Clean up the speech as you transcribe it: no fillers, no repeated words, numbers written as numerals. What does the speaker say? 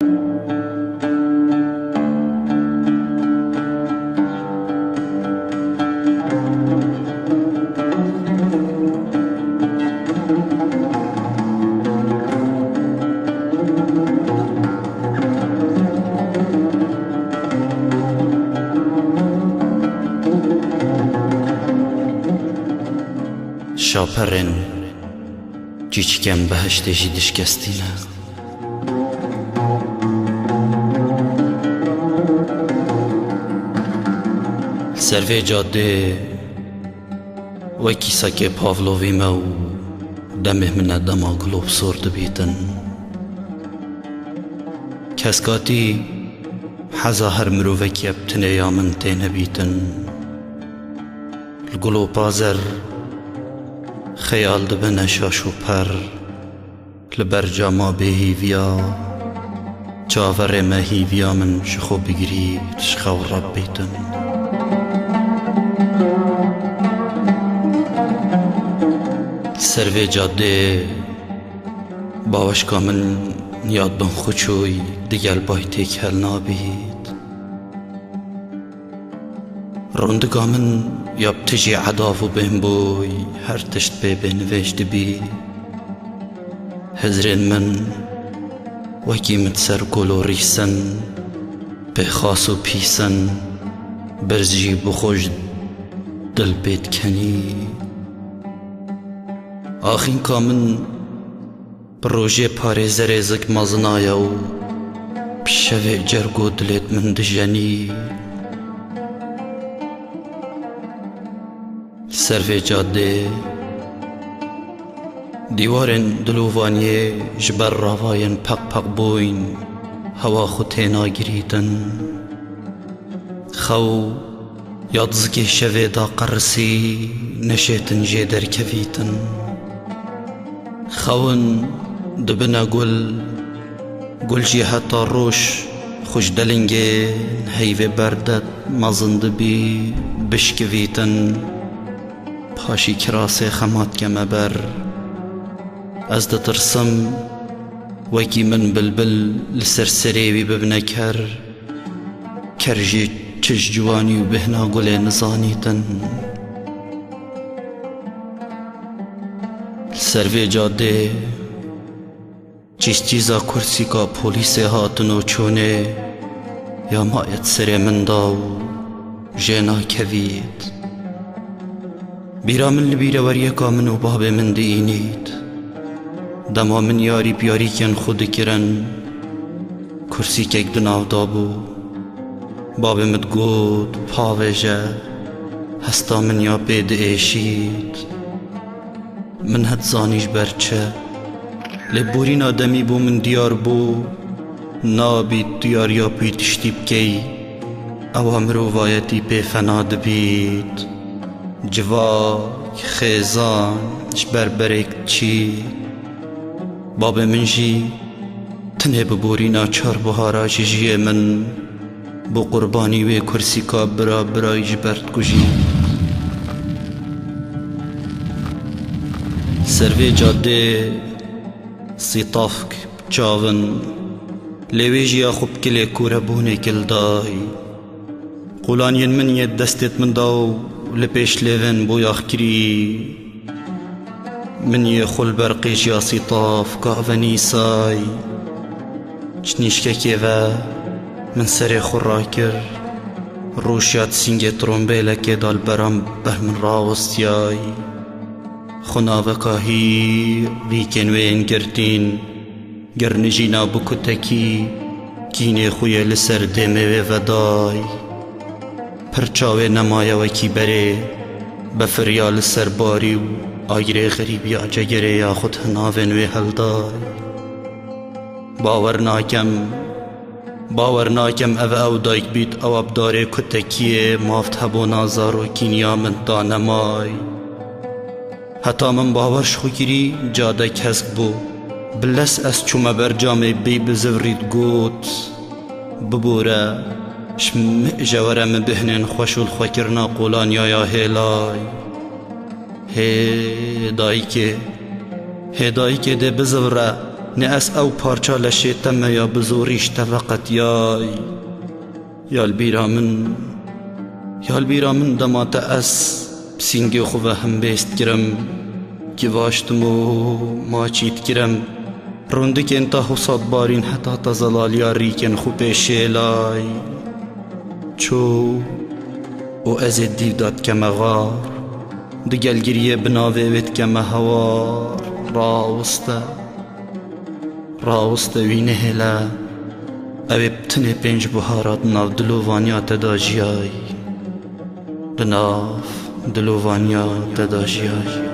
شاپرن چیچکم بهشت جیدش کستینه سروی جاده وکی سکه پاولوی مو دمه من دما گلوب سرد بیتن کسکاتی حزا هر مروفکی ابتنه یا من تینه بیتن الگلوب آزر خیال دبن شاش و پر لبر جاما به هیویا جاور ما هیویا من شخو بگیری شخو رب بیتن سروی جاده باوشکا من یاد بن خوچوی دیگل بایتی کل نابید روندگا من یا بتجی عداف بین بوی هر تشت بنویش دبی هزرین من وکی متسر گلو ریسن بخاس و پیسن برزی بخوش دل بید کنی آخین کا من بروژه پاره زرزک مزنایا و بشوه جرگو دلت من دجنی سروی جاده دیوارن دلووانیه جبر راواین پق پق بوین هوا خوتینا گریدن خو یادزگی شوه دا قرسی نشیتن جیدر کویتن خون دبنا گل جی حتی روش خوش دلنگه هیوه بردد مزند بی بشکویتن پاشی کراسه خمات کم بر از دترسم وکی من بلبل لسرسریوی ببنه کرجی چش جوانی و بهنا گل نزانیتن سروی جاده چیزا کرسی کا پولیس هاتن و چونه یا مایت سر من داو جنا کوید بیرا من لبیره وریکا من و باب من دینید دما من یاری بیاری کن خود کرن کرسی که یک دناو دابو باب مد گود پاویجه هستا من یا بید ایشید من هد زانیش برچه لبورین آدمی بو من دیار بو نابید دیار یا پیتشتی بکی او امرو وایتی پی فناد بید جواک خیزان جبر برک چی باب من جی تنه ببورینا چار بهارا جیه من بو قربانی و کرسی کا برای جبرد کجی سروی جاده سیطافک چاون لیویجی خوب کلی کوربونه کل دای قولانین من ید دستت من داو لپیش لیون بو یاخکری من یه خل برقیش یا سیطاف کاونی سای چنیشکه که و من سر خورا کر روشیات سینگ ترومبیله که دال برام به من راوستیای خناوکاهی ویکن وین گردین گرنجینا بکتکی کینه خوی لسر دمه و دای پرچاوه نمایه وکی بره بفریال سر باری و آگره غریب یا جگره یا خود هناون و هلدای باور ناکم او دایک بیت او ابداره کتکیه مافت هبو نازار و کینیا من دانمای حتی من باورش خو گیری جاده کسک بو بلس از چوم برجام بی بزورید گوت ببوره شم جواره من بهنین خوشول خوکرنا قولان یا هیلای هدایی که ده بزوره نه اس او پارچا لشیتم یا بزوریش تفقت یای یال بیرا من دمات اس بسینگی خواه هم بیست گرم گیواشتم و ماچیت گرم روندک انتا حساد بارین حتا تزلالیا ریکن خو پیشیلای چو او ازید دیو داد کم غار دگل گریه بناوه وید کم هوار راوسته وینه هلا اوی بتنه پنج بهارات ناو دلووانیا تداجیای بناف دلووانیا تداجیای